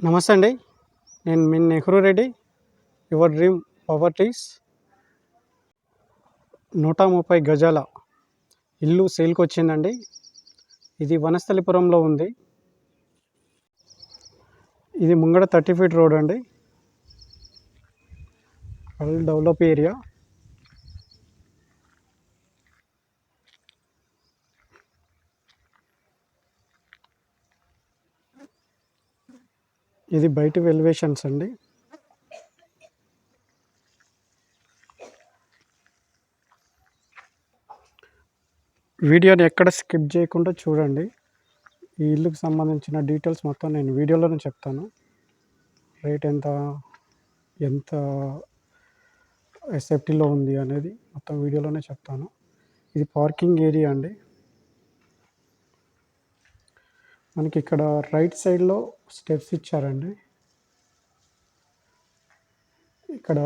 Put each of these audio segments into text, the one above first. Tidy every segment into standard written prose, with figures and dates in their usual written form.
నమస్తే అండి. నేను మీ Nehru Reddy. Your dream properties. 130 గజాల ఇల్లు సేల్కి వచ్చిందండి. ఇది వనస్థలిపురంలో ఉంది. ఇది ముంగడ 30 ఫీట్ రోడ్ అండి. Well develop area. ఇది బయట ఎలివేషన్స్ అండి. వీడియోని ఎక్కడ స్కిప్ చేయకుండా చూడండి. ఈ ఇల్లుకు సంబంధించిన డీటెయిల్స్ మొత్తం నేను వీడియోలోనే చెప్తాను. రేట్ ఎంత ఎస్ఎఫ్టీలో ఉంది అనేది మొత్తం వీడియోలోనే చెప్తాను. ఇది పార్కింగ్ ఏరియా అండి. మనకి ఇక్కడ రైట్ సైడ్లో స్టెప్స్ ఇచ్చారండి. ఇక్కడ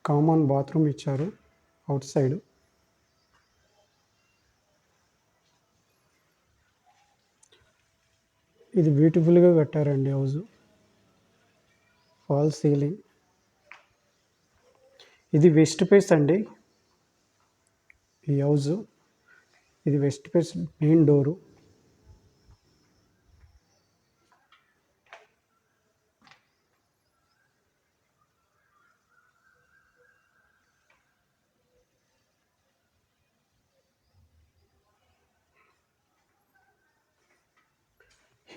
కామన్ బాత్రూమ్ ఇచ్చారు అవుట్ సైడ్. ఇది బ్యూటిఫుల్గా కట్టారండి హౌస్. Fall ceiling. ఇది వెస్ట్ ఫేస్ అండి ఈ హౌస్. ఇది వెస్ట్ ఫేస్ మెయిన్ డోరు.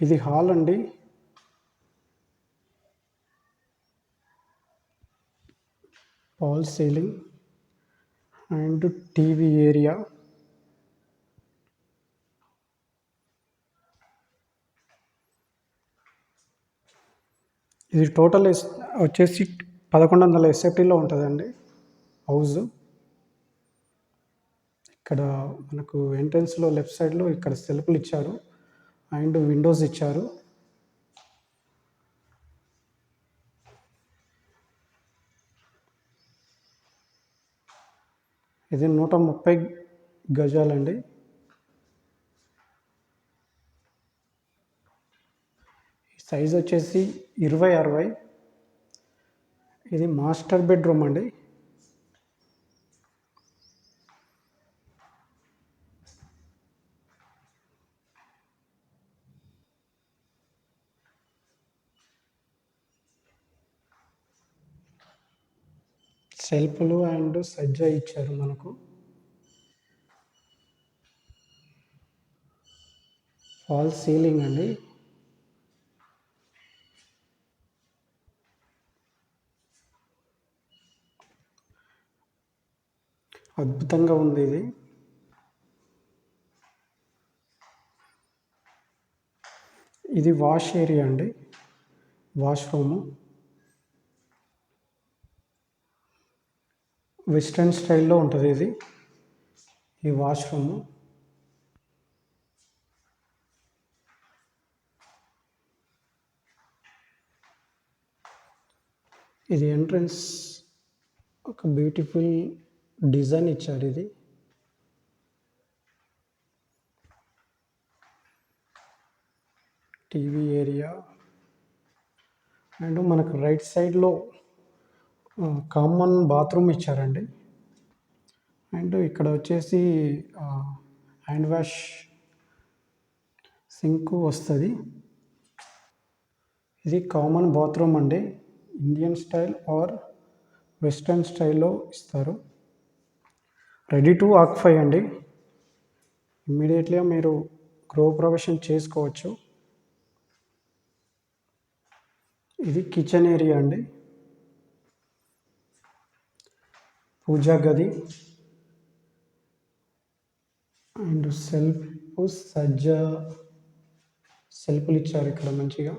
ఇది హాల్ అండి. Fall ceiling and TV area. ఇది టోటల్ వచ్చేసి 1100 ఎస్ఎఫ్టీలో ఉంటుందండి హౌస్. ఇక్కడ మనకు ఎంట్రన్స్లో లెఫ్ట్ సైడ్లో ఇక్కడ సెల్ఫ్లు ఇచ్చారు అండ్ విండోస్ ఇచ్చారు. ఇది 130 గజాలండి. సైజ్ వచ్చేసి 20x60. ఇది మాస్టర్ బెడ్రూమ్ అండి. సెల్ఫ్లు అండ్ సజ్జ ఇచ్చారు మనకు. ఫాల్ సీలింగ్ అండి. అద్భుతంగా ఉంది ఇది. ఇది వాష్ ఏరియా అండి. వాష్రూము వెస్ట్రన్ స్టైల్లో ఉంటుంది ఇది ఈ వాష్రూము. ఇది ఎంట్రన్స్ ఒక బ్యూటిఫుల్ డిజైన్ ఇచ్చారు. ఇది టీవీ ఏరియా అండ్ మనకు రైట్ సైడ్లో కామన్ బాత్రూమ్ ఇచ్చారండి. అండ్ ఇక్కడ వచ్చేసి హ్యాండ్ వాష్ సింక్ వస్తుంది. ఇది కామన్ బాత్రూమ్ అండి. ఇండియన్ స్టైల్ ఆర్ వెస్ట్రన్ స్టైల్లో ఇస్తారు. రెడీ టు ఆక్యుపై అండి. ఇమ్మీడియట్గా మీరు గృహప్రవేశం చేసుకోవచ్చు. ఇది కిచెన్ ఏరియా అండి. పూజా గది అండ్ సజ్జ సెల్ఫ్లు ఇచ్చారు ఇక్కడ మంచిగా.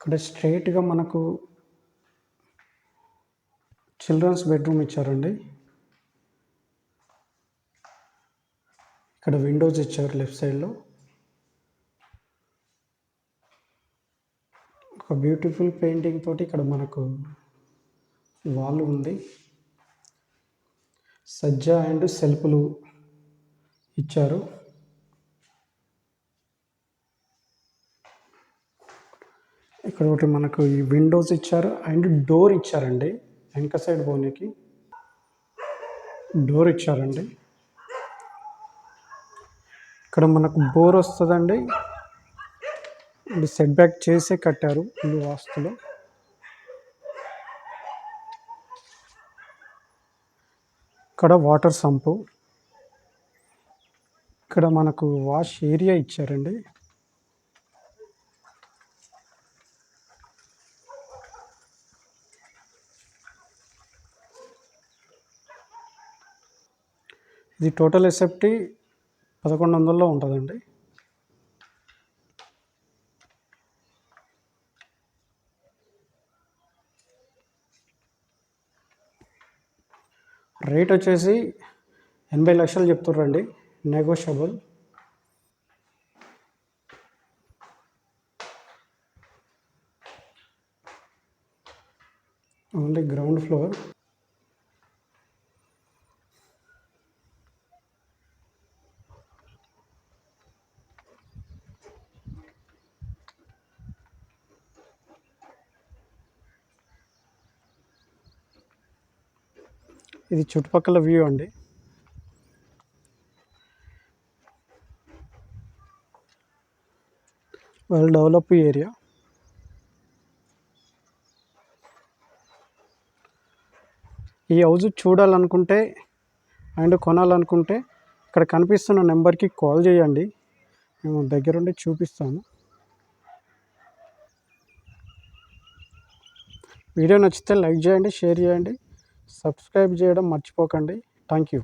ఇక్కడ స్ట్రైట్గా మనకు చిల్డ్రన్స్ బెడ్రూమ్ ఇచ్చారండి. ఇక్కడ విండోస్ ఇచ్చారు లెఫ్ట్ సైడ్లో. ఒక బ్యూటిఫుల్ పెయింటింగ్ తోటి ఇక్కడ మనకు వాల్ ఉంది. సజ్జ అండ్ సెల్ఫ్లు ఇచ్చారు. ఇక్కడ ఒకటి మనకు ఈ విండోస్ ఇచ్చారు అండ్ డోర్ ఇచ్చారండి. వెనక సైడ్ పోనీకి డోర్ ఇచ్చారండి. ఇక్కడ మనకు బోర్ వస్తుందండి. ఇది సెట్ బ్యాక్ చేసే కట్టారు ఇల్లు వాస్తులో. ఇక్కడ వాటర్ సంపు. ఇక్కడ మనకు వాష్ ఏరియా ఇచ్చారండి. ఇది టోటల్ ఎస్ఎఫ్టీ 1100లో ఉంటుందండి. రేట్ వచ్చేసి 80 లక్షలు చెప్తుర్రండి, నెగోషియబుల్. Only ground floor. ఇది చుట్టుపక్కల వ్యూ అండి. Well develop area. ఈ హౌస్ చూడాలనుకుంటే అండ్ కొనాలనుకుంటే ఇక్కడ కనిపిస్తున్న నెంబర్కి కాల్ చేయండి, మేము దగ్గరుండి చూపిస్తాము. వీడియో నచ్చితే లైక్ చేయండి, షేర్ చేయండి, సబ్స్క్రైబ్ చేయడం మర్చిపోకండి. Thank you.